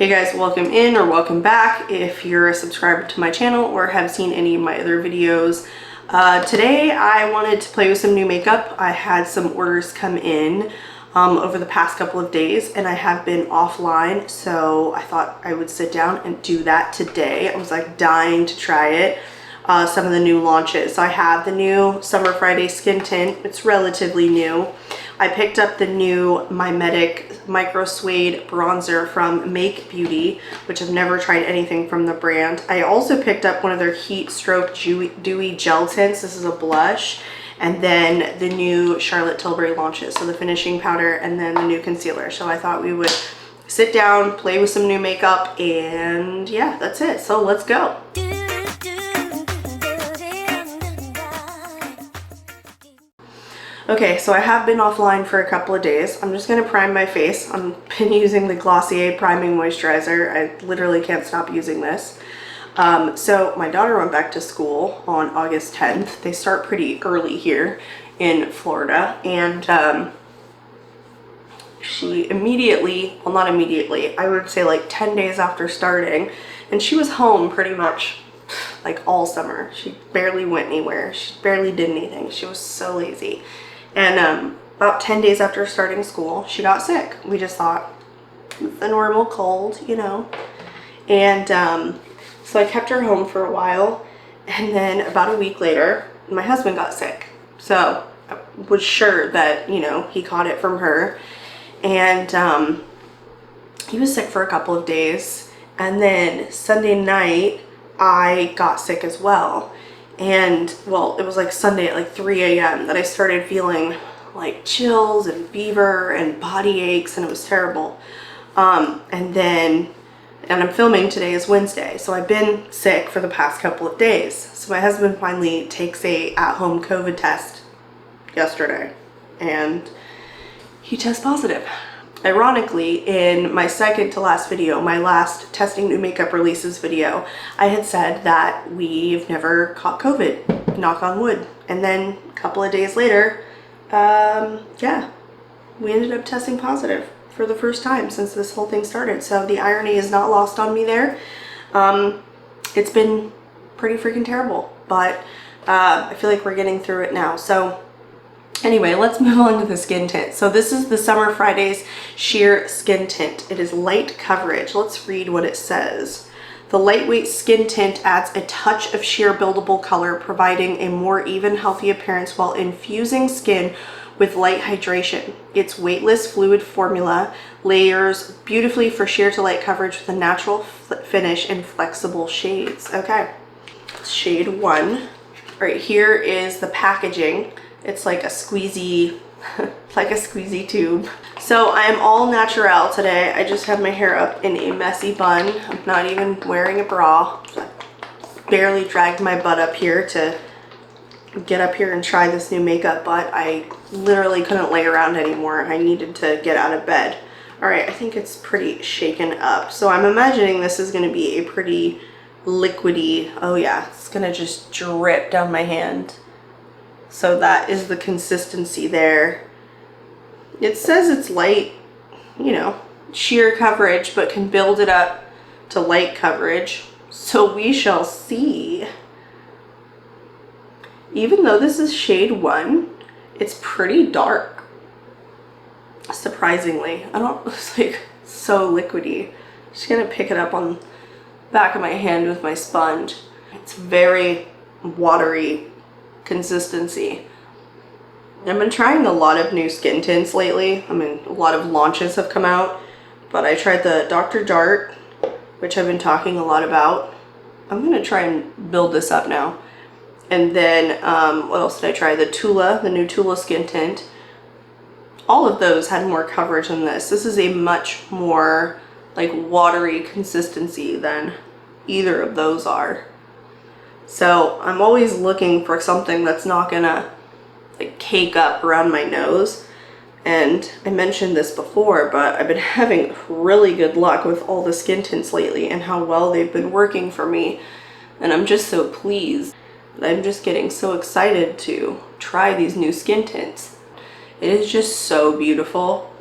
Hey guys, welcome in or welcome back if you're a subscriber to my channel or have seen any of my other videos. Today I wanted to play with some new makeup. I had some orders come in over the past couple of days and I have been offline, so I thought I would sit down and do that today. I was like dying to try it. Some of the new launches. So I have the new Summer Friday Skin Tint. It's relatively new. I picked up the new MIMETIC MICROSUEDE bronzer from Make Beauty, which I've never tried anything from the brand. I also picked up one of their Heat Stroke Dewy Gel Tints. This is a blush. And then the new Charlotte Tilbury launches. So the finishing powder and then the new concealer. So I thought we would sit down, play with some new makeup, and yeah, that's it. So let's go. Okay, so I have been offline for a couple of days. I'm just gonna prime my face. I've been using the Glossier Priming Moisturizer. I literally can't stop using this. So my daughter went back to school on August 10th. They start pretty early here in Florida, and she immediately, well not immediately, I would say like 10 days after starting, and she was home pretty much like all summer. She barely went anywhere. She barely did anything. She was so lazy. And about 10 days after starting school, she got sick. We just thought, it's a normal cold, you know. And so I kept her home for a while. And then about a week later, my husband got sick. So I was sure that, you know, he caught it from her. And he was sick for a couple of days. And then Sunday night, I got sick as well. And well, it was like Sunday at like 3 a.m. that I started feeling like chills and fever and body aches, and it was terrible. And I'm filming today is Wednesday, so I've been sick for the past couple of days. So my husband finally takes a at-home COVID test yesterday, and he tests positive. Ironically, in my second to last video, my last testing new makeup releases video, I had said that we've never caught COVID, knock on wood. And then a couple of days later, yeah, we ended up testing positive for the first time since this whole thing started. So the irony is not lost on me there. It's been pretty freaking terrible, but I feel like we're getting through it now. So anyway, let's move on to the skin tint. So this is the Summer Fridays Sheer Skin Tint. It is light coverage. Let's read what it says. The lightweight skin tint adds a touch of sheer buildable color, providing a more even, healthy appearance while infusing skin with light hydration. Its weightless fluid formula layers beautifully for sheer to light coverage with a natural finish in flexible shades. Okay, shade 1. Right here is the packaging. It's like a squeezy, like a squeezy tube. So I am all natural today. I just have my hair up in a messy bun. I'm not even wearing a bra. I barely dragged my butt up here to get up here and try this new makeup, but I literally couldn't lay around anymore. I needed to get out of bed. All right, I think it's pretty shaken up. So I'm imagining this is gonna be a pretty liquidy, oh yeah, it's gonna just drip down my hand. So that is the consistency there. It says it's light, you know, sheer coverage, but can build it up to light coverage. So we shall see. Even though this is shade 1, it's pretty dark. Surprisingly. It's like so liquidy. Just gonna pick it up on the back of my hand with my sponge. It's very watery consistency. I've been trying a lot of new skin tints lately. I mean, a lot of launches have come out, but I tried the Dr. Dart, which I've been talking a lot about. I'm gonna try and build this up now. And then what else did I try? The Tula, the new Tula skin tint. All of those had more coverage than this. This is a much more like watery consistency than either of those are. So I'm always looking for something that's not gonna like cake up around my nose. And I mentioned this before, but I've been having really good luck with all the skin tints lately and how well they've been working for me. And I'm just so pleased. I'm just getting so excited to try these new skin tints. It is just so beautiful.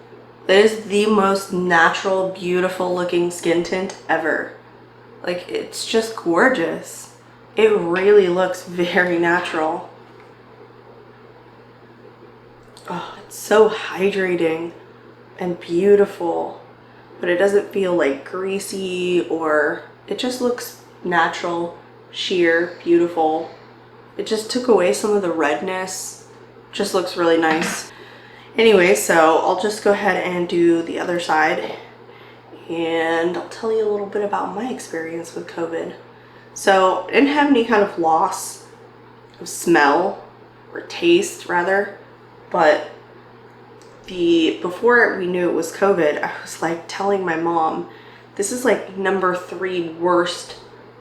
That is the most natural, beautiful looking skin tint ever. Like, it's just gorgeous. It really looks very natural. Oh, it's so hydrating and beautiful, but it doesn't feel like greasy, or it just looks natural, sheer, beautiful. It just took away some of the redness. Just looks really nice. Anyway, so I'll just go ahead and do the other side, and I'll tell you a little bit about my experience with COVID. So I didn't have any kind of loss of smell or taste rather, but before we knew it was COVID, I was like telling my mom, this is like number 3 worst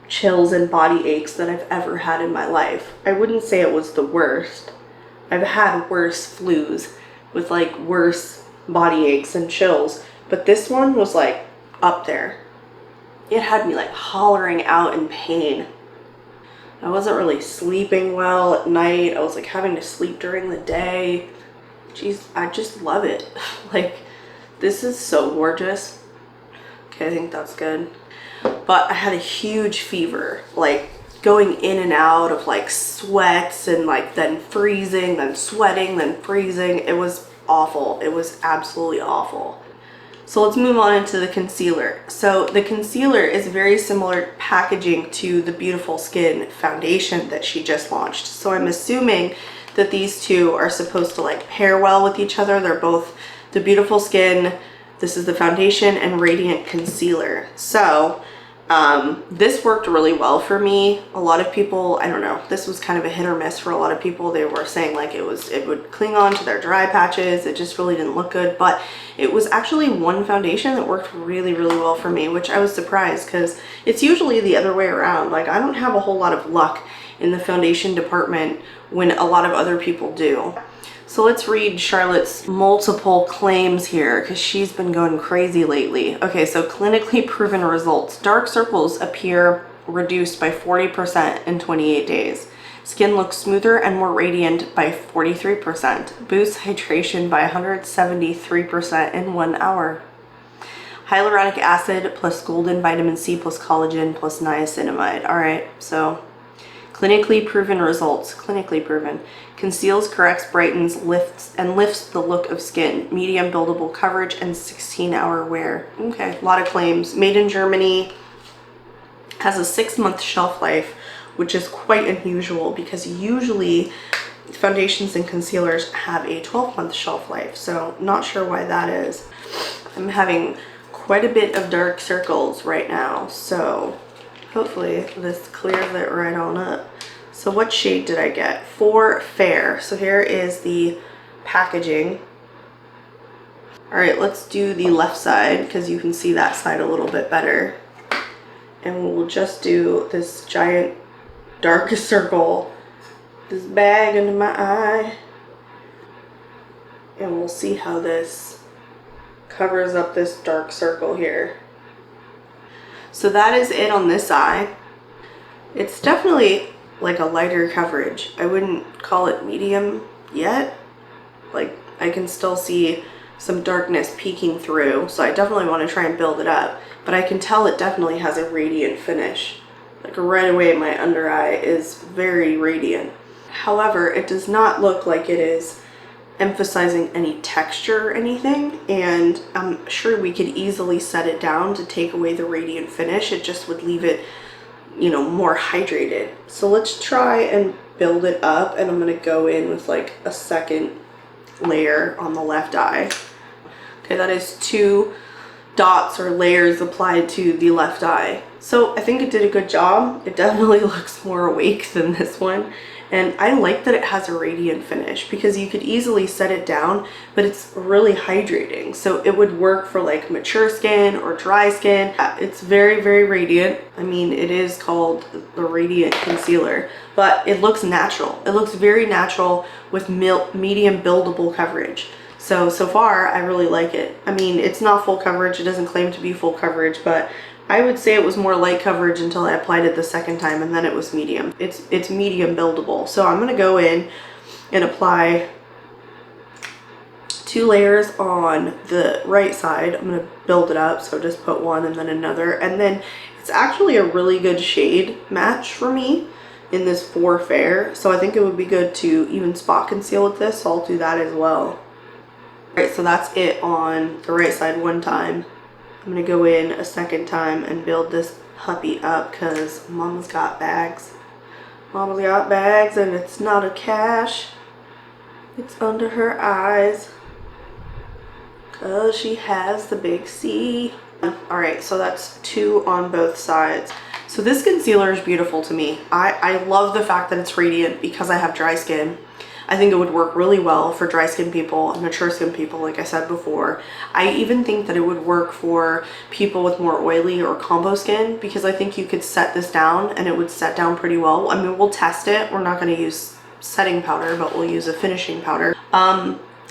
chills and body aches that I've ever had in my life. I wouldn't say it was the worst. I've had worse flus with like worse body aches and chills, but this one was like up there. It had me like hollering out in pain. I wasn't really sleeping well at night. I was like having to sleep during the day. Jeez, I just love it. Like, this is so gorgeous. Okay, I think that's good. But I had a huge fever, like going in and out of like sweats and like then freezing, then sweating, then freezing. It was awful. It was absolutely awful. So let's move on into the concealer. So the concealer is very similar packaging to the Beautiful Skin foundation that she just launched. So I'm assuming that these two are supposed to like pair well with each other. They're both the Beautiful Skin, this is the foundation, and Radiant Concealer. So this worked really well for me. A lot of people, I don't know, this was kind of a hit or miss for a lot of people. They were saying like it would cling on to their dry patches. It just really didn't look good, but it was actually one foundation that worked really, really well for me, which I was surprised because it's usually the other way around. Like, I don't have a whole lot of luck in the foundation department when a lot of other people do. So let's read Charlotte's multiple claims here because she's been going crazy lately. Okay, so clinically proven results. Dark circles appear reduced by 40% in 28 days. Skin looks smoother and more radiant by 43%. Boosts hydration by 173% in 1 hour. Hyaluronic acid plus golden vitamin C plus collagen plus niacinamide. All right, so clinically proven results. Clinically proven. Conceals, corrects, brightens, lifts the look of skin. Medium buildable coverage and 16-hour wear. Okay, a lot of claims. Made in Germany. Has a 6-month shelf life, which is quite unusual because usually foundations and concealers have a 12-month shelf life. So not sure why that is. I'm having quite a bit of dark circles right now, so hopefully this clears it right on up. So what shade did I get? 4 Fair. So here is the packaging. All right, let's do the left side because you can see that side a little bit better. And we'll just do this giant dark circle, this bag under my eye. And we'll see how this covers up this dark circle here. So that is it on this eye. It's definitely like a lighter coverage. I wouldn't call it medium yet. Like, I can still see some darkness peeking through, so I definitely want to try and build it up. But I can tell it definitely has a radiant finish. Like, right away my under eye is very radiant. However, it does not look like it is emphasizing any texture or anything, and I'm sure we could easily set it down to take away the radiant finish. It just would leave it, you know, more hydrated. So let's try and build it up, and I'm going to go in with like a second layer on the left eye. Okay, that is 2 dots or layers applied to the left eye. So I think it did a good job. It definitely looks more awake than this one. And I like that it has a radiant finish because you could easily set it down, but it's really hydrating. So it would work for like mature skin or dry skin. It's very, very radiant. I mean, it is called the Radiant Concealer, but it looks natural. It looks very natural with medium buildable coverage. So far, I really like it. I mean, it's not full coverage. It doesn't claim to be full coverage, but I would say it was more light coverage until I applied it the second time, and then it was medium. It's medium buildable. So I'm gonna go in and apply 2 layers on the right side. I'm gonna build it up, so just put one and then another. And then it's actually a really good shade match for me in this 4 Fair. So I think it would be good to even spot conceal with this, so I'll do that as well. Alright, so that's it on the right side one time. I'm gonna go in a second time and build this puppy up because Mama's got bags. Mama's got bags and it's not a cash. It's under her eyes because she has the big C. Alright, so that's 2 on both sides. So this concealer is beautiful to me. I love the fact that it's radiant because I have dry skin. I think it would work really well for dry skin people and mature skin people, like I said before. I even think that it would work for people with more oily or combo skin because I think you could set this down and it would set down pretty well. I mean, we'll test it. We're not going to use setting powder, but we'll use a finishing powder.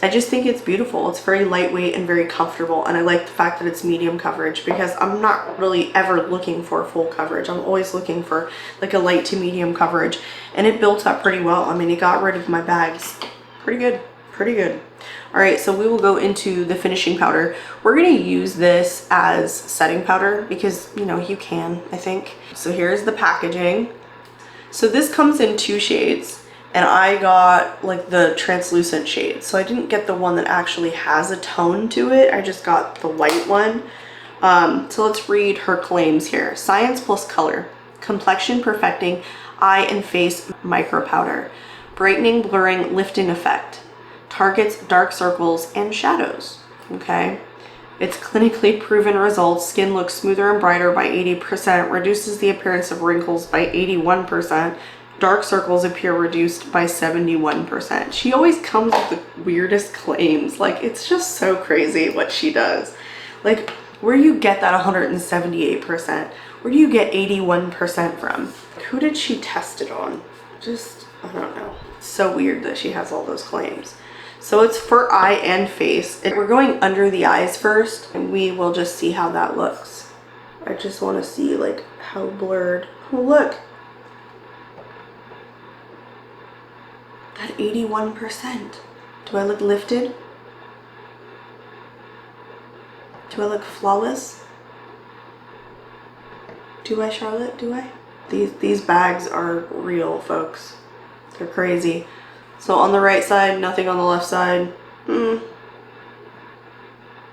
I just think it's beautiful. It's very lightweight and very comfortable, and I like the fact that it's medium coverage because I'm not really ever looking for full coverage. I'm always looking for like a light to medium coverage, and it built up pretty well. I mean, it got rid of my bags. Pretty good, pretty good. All right, so we will go into the finishing powder. We're gonna use this as setting powder because, you know, you can, I think. So here's the packaging. So this comes in 2 shades. And I got like the translucent shade. So I didn't get the one that actually has a tone to it. I just got the white one. So let's read her claims here. Science plus color. Complexion perfecting eye and face micro powder. Brightening, blurring, lifting effect. Targets dark circles and shadows. Okay. It's clinically proven results. Skin looks smoother and brighter by 80%. Reduces the appearance of wrinkles by 81%. Dark circles appear reduced by 71%. She always comes with the weirdest claims. Like, it's just so crazy what she does. Like, where do you get that 178%? Where do you get 81% from? Who did she test it on? Just, I don't know. It's so weird that she has all those claims. So it's for eye and face. We're going under the eyes first, and we will just see how that looks. I just want to see, like, how blurred. Oh, look. At 81%. Do I look lifted? Do I look flawless? Do I, Charlotte? Do I? These bags are real, folks. They're crazy. So on the right side, nothing on the left side.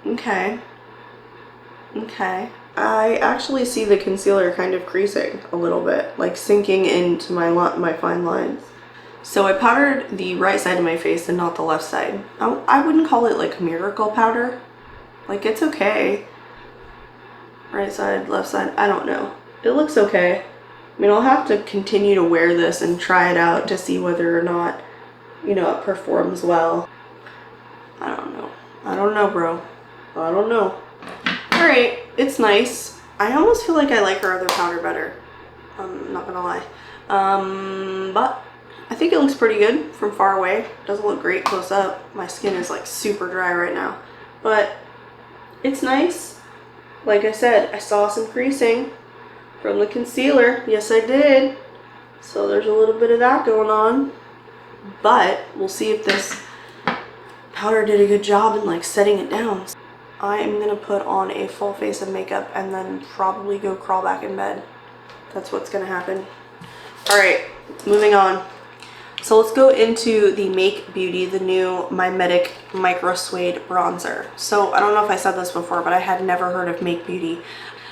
Okay. Okay. I actually see the concealer kind of creasing a little bit, like sinking into my fine lines. So I powdered the right side of my face and not the left side. I wouldn't call it like miracle powder. Like, it's okay. Right side, left side, I don't know. It looks okay. I mean, I'll have to continue to wear this and try it out to see whether or not, you know, it performs well. I don't know. I don't know, bro. I don't know. All right, it's nice. I almost feel like I like her other powder better. I'm not gonna lie. But I think it looks pretty good from far away. Doesn't look great close up. My skin is like super dry right now, but it's nice. Like I said, I saw some creasing from the concealer. Yes, I did. So there's a little bit of that going on, but we'll see if this powder did a good job in like setting it down. I am gonna put on a full face of makeup and then probably go crawl back in bed. That's what's gonna happen. All right, moving on. So let's go into the Make Beauty, the new MIMETIC MICROSUEDE bronzer. So I don't know if I said this before, but I had never heard of Make Beauty.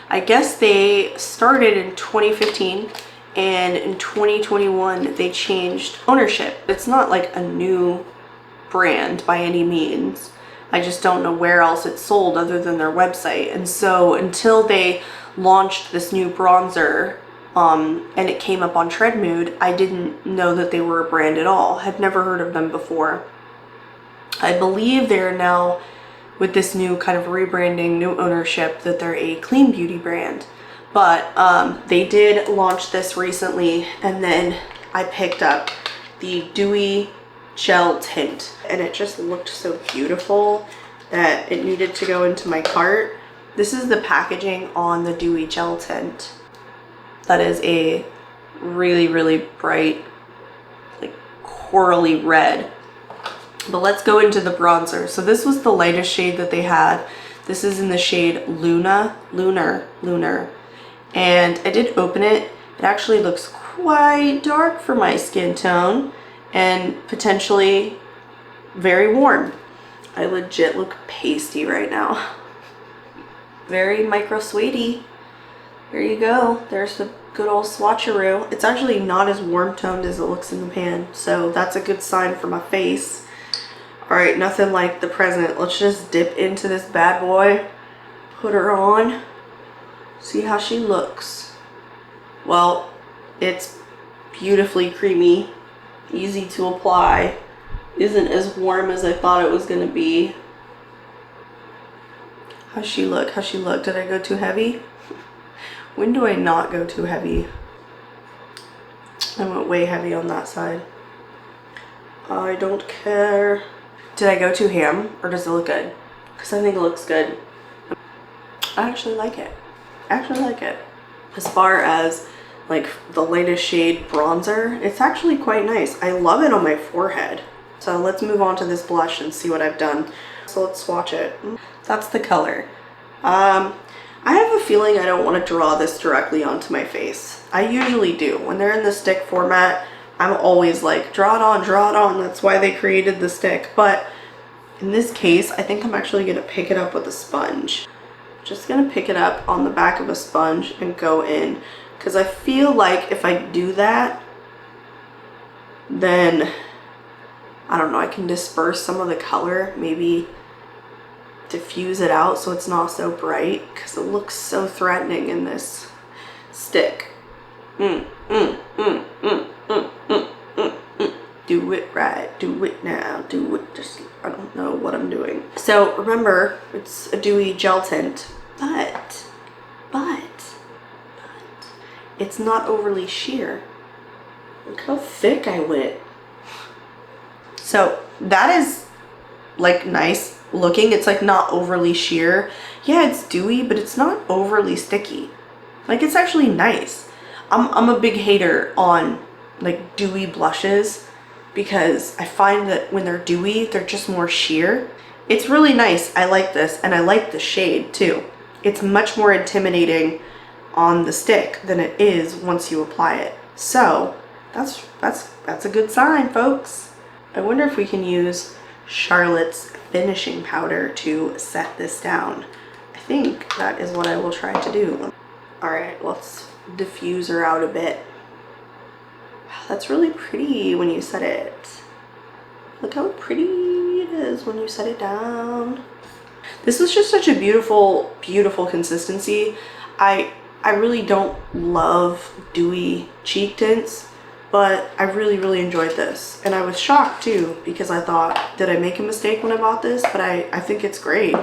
I guess they started in 2015, and in 2021 they changed ownership. It's not like a new brand by any means. I just don't know where else it's sold other than their website. And so until they launched this new bronzer, and it came up on Mood, I didn't know that they were a brand at all. Had never heard of them before. I believe they're now, with this new kind of rebranding, new ownership, that they're a clean beauty brand. But they did launch this recently, and then I picked up the DEWY Gel Tint, and it just looked so beautiful that it needed to go into my cart. This is the packaging on the DEWY Gel Tint. That is a really, really bright, like corally red. But let's go into the bronzer. So this was the lightest shade that they had. This is in the shade Lunar. And I did open it. It actually looks quite dark for my skin tone and potentially very warm. I legit look pasty right now. Very MICROSUEDE. There you go. There's the good old swatcheroo. It's actually not as warm toned as it looks in the pan, so that's a good sign for my face. Alright, nothing like the present. Let's just dip into this bad boy. Put her on. See how she looks. Well, it's beautifully creamy. Easy to apply. Isn't as warm as I thought it was going to be. How's she look? How's she look? Did I go too heavy? When do I not go too heavy? I went way heavy on that side. I don't care. Did I go too ham or does it look good? Because I think it looks good. I actually like it. I actually like it. As far as like the latest shade bronzer, it's actually quite nice. I love it on my forehead. So let's move on to this blush and see what I've done. So let's swatch it. That's the color. I have a feeling I don't want to draw this directly onto my face. I usually do. When they're in the stick format, I'm always like, draw it on, draw it on. That's why they created the stick. But in this case, I think I'm actually going to pick it up with a sponge. Just going to pick it up on the back of a sponge and go in. Because I feel like if I do that, then, I don't know, I can disperse some of the color. Maybe diffuse it out so it's not so bright, because it looks so threatening in this stick. Do it right, do it now, do it just, I don't know what I'm doing. So remember, it's a dewy gel tint, but it's not overly sheer. Look how thick I went. So that is like nice looking. It's like not overly sheer. Yeah, it's dewy, but it's not overly sticky. Like, it's actually nice. I'm a big hater on like dewy blushes because I find that when they're dewy, they're just more sheer. It's really nice. I like this, and I like the shade too. It's much more intimidating on the stick than it is once you apply it. So that's a good sign, folks. I wonder if we can use Charlotte's finishing powder to set this down. I think that is what I will try to do. Alright, let's diffuse her out a bit. Wow, that's really pretty when you set it. Look how pretty it is when you set it down. This is just such a beautiful, beautiful consistency. I really don't love dewy cheek tints, but I really enjoyed this. And I was shocked too, because I thought, did I make a mistake when I bought this? But I think it's great.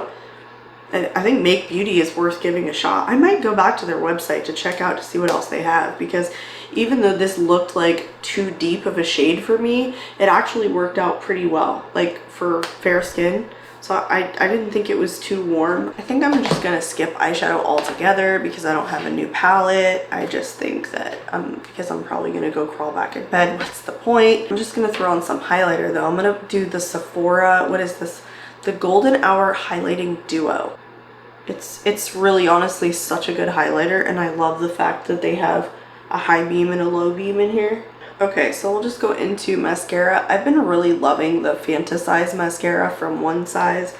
I think Make Beauty is worth giving a shot. I might go back to their website to check out to see what else they have, because even though this looked like too deep of a shade for me, it actually worked out pretty well, like for fair skin. So I didn't think it was too warm. I think I'm just gonna skip eyeshadow altogether because I don't have a new palette. I just think that because I'm probably gonna go crawl back in bed, what's the point? I'm just gonna throw on some highlighter though. I'm gonna do the Sephora, what is this? The Golden Hour Highlighting Duo. It's really honestly such a good highlighter, and I love the fact that they have a high beam and a low beam in here. Okay, so we'll just go into mascara. I've been really loving the Fantasize mascara from One Size.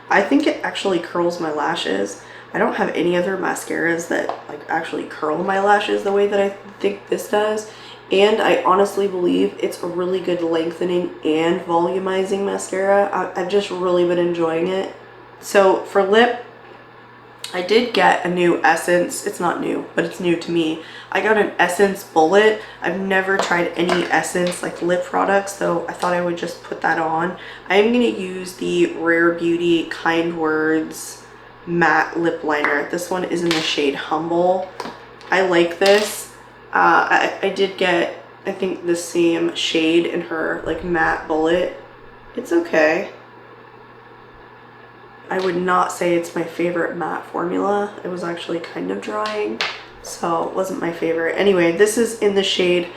I think it actually curls my lashes. I don't have any other mascaras that like actually curl my lashes the way that I think this does. And I honestly believe it's a really good lengthening and volumizing mascara. I've just really been enjoying it. So for lip, I did get a new Essence. It's not new, but it's new to me. I got an Essence Bullet. I've never tried any Essence like lip products, so I thought I would just put that on. I am going to use the Rare Beauty Kind Words matte lip liner. This one is in the shade Humble. I like this. I did get, I think, the same shade in her like matte bullet. It's okay. I would not say it's my favorite matte formula. It was actually kind of drying, so it wasn't my favorite. Anyway, this is in the shade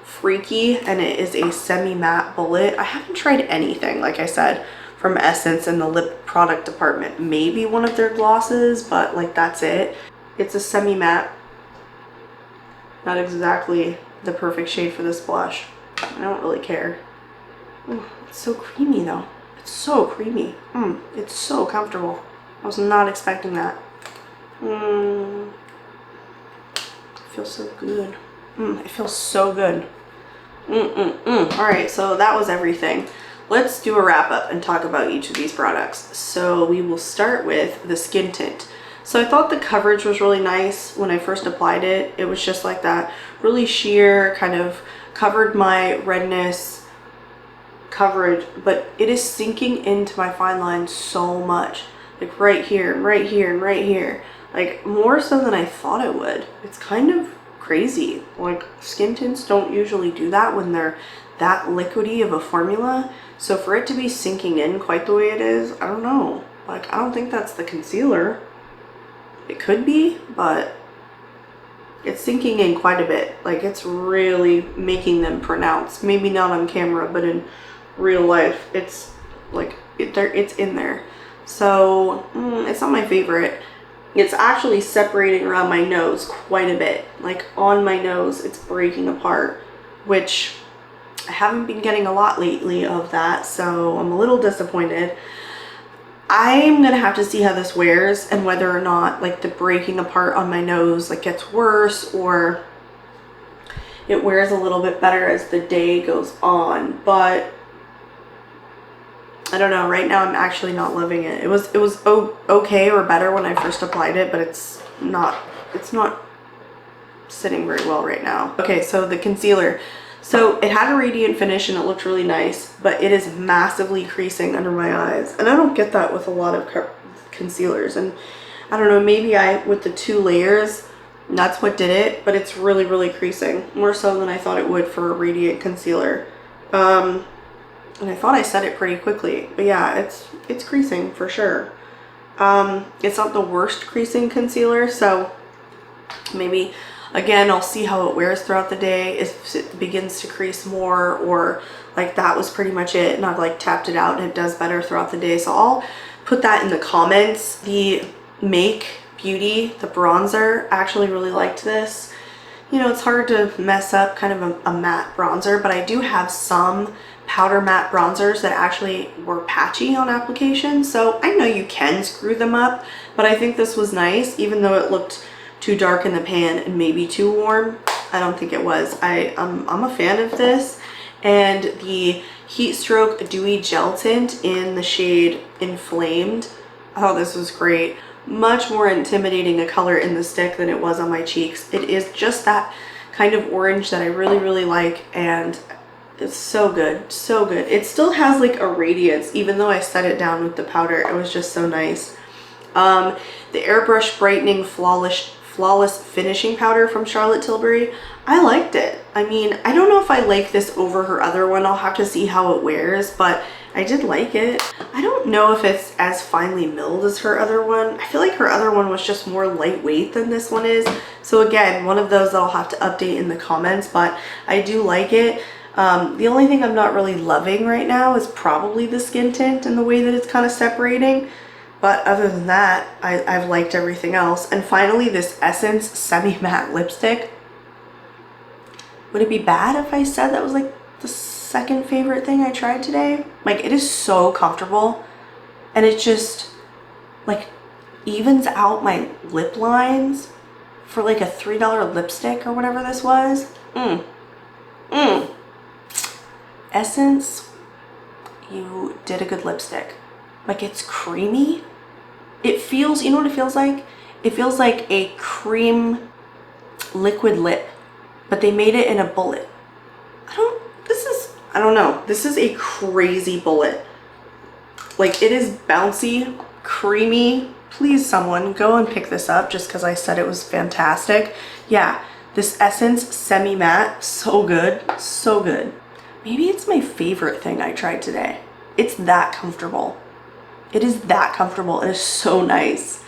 freaky, and it is a semi-matte bullet. I haven't tried anything, like I said, from Essence in the lip product department. Maybe one of their glosses, but like that's it. It's a semi-matte. Not exactly the perfect shade for this blush. I don't really care. Ooh, it's so creamy though. It's so creamy. It's so comfortable. I was not expecting that. It feels so good. It feels so good. Alright, so that was everything. Let's do a wrap up and talk about each of these products. So we will start with the skin tint. So I thought the coverage was really nice when I first applied it. It was just like that really sheer, kind of covered my redness coverage, but it is sinking into my fine line so much. Like right here, and right here, and right here. Like more so than I thought it would. It's kind of crazy. Like skin tints don't usually do that when they're that liquidy of a formula. So for it to be sinking in quite the way it is, I don't know. Like I don't think that's the concealer. It could be, but it's sinking in quite a bit. Like it's really making them pronounced. Maybe not on camera, but in real life, it's like it's in there. So it's not my favorite. It's actually separating around my nose quite a bit. Like on my nose, it's breaking apart, which I haven't been getting a lot lately of that, so I'm a little disappointed. I'm gonna have to see how this wears and whether or not like the breaking apart on my nose like gets worse or it wears a little bit better as the day goes on. But I don't know, right now I'm actually not loving it. It was okay or better when I first applied it, but it's not sitting very well right now. Okay, so the concealer. So it had a radiant finish and it looked really nice, but it is massively creasing under my eyes. And I don't get that with a lot of concealers. And I don't know, maybe with the 2 layers, that's what did it, but it's really, really creasing. More so than I thought it would for a radiant concealer. And I thought I said it pretty quickly, but yeah, it's creasing for sure. It's not the worst creasing concealer, so maybe again I'll see how it wears throughout the day. If it begins to crease more, or like that was pretty much it and I've like tapped it out and it does better throughout the day. So I'll put that in the comments. The Make Beauty, the bronzer, I actually really liked this. You know, it's hard to mess up kind of a matte bronzer, but I do have some powder matte bronzers that actually were patchy on application, so I know you can screw them up, but I think this was nice. Even though it looked too dark in the pan and maybe too warm, I don't think it was. I'm a fan of this. And the Heat Stroke Dewy Gel Tint in the shade Inflamed, oh, this was great. Much more intimidating a color in the stick than it was on my cheeks. It is just that kind of orange that I really, really like, and it's so good, so good. It still has like a radiance, even though I set it down with the powder. It was just so nice. The AIRBRUSH Brightening Flawless Finishing Powder from Charlotte Tilbury, I liked it. I mean, I don't know if I like this over her other one. I'll have to see how it wears, but I did like it. I don't know if it's as finely milled as her other one. I feel like her other one was just more lightweight than this one is. So again, one of those that I'll have to update in the comments, but I do like it. The only thing I'm not really loving right now is probably the skin tint and the way that it's kind of separating. But other than that, I've liked everything else. And finally, this Essence Semi-Matte Lipstick. Would it be bad if I said that was like the second favorite thing I tried today? Like, it is so comfortable. And it just, like, evens out my lip lines for like a $3 lipstick or whatever this was. Essence, you did a good lipstick. Like, it's creamy. It feels, you know what it feels like? It feels like a cream liquid lip, but they made it in a bullet. I don't know. This is a crazy bullet. Like, it is bouncy, creamy. Please, someone go and pick this up just because I said it was fantastic. Yeah, this Essence Semi-Matte, so good, so good. Maybe it's my favorite thing I tried today. It's that comfortable. It is that comfortable. It is so nice.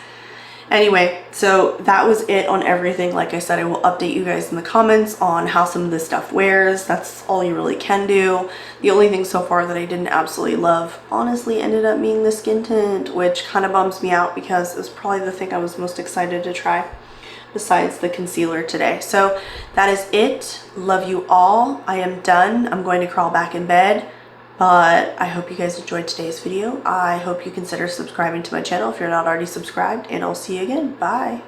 Anyway, so that was it on everything. Like I said, I will update you guys in the comments on how some of this stuff wears. That's all you really can do. The only thing so far that I didn't absolutely love, honestly, ended up being the skin tint, which kind of bums me out because it was probably the thing I was most excited to try besides the concealer today. So that is it. Love you all. I am done. I'm going to crawl back in bed. But I hope you guys enjoyed today's video. I hope you consider subscribing to my channel if you're not already subscribed, and I'll see you again. Bye.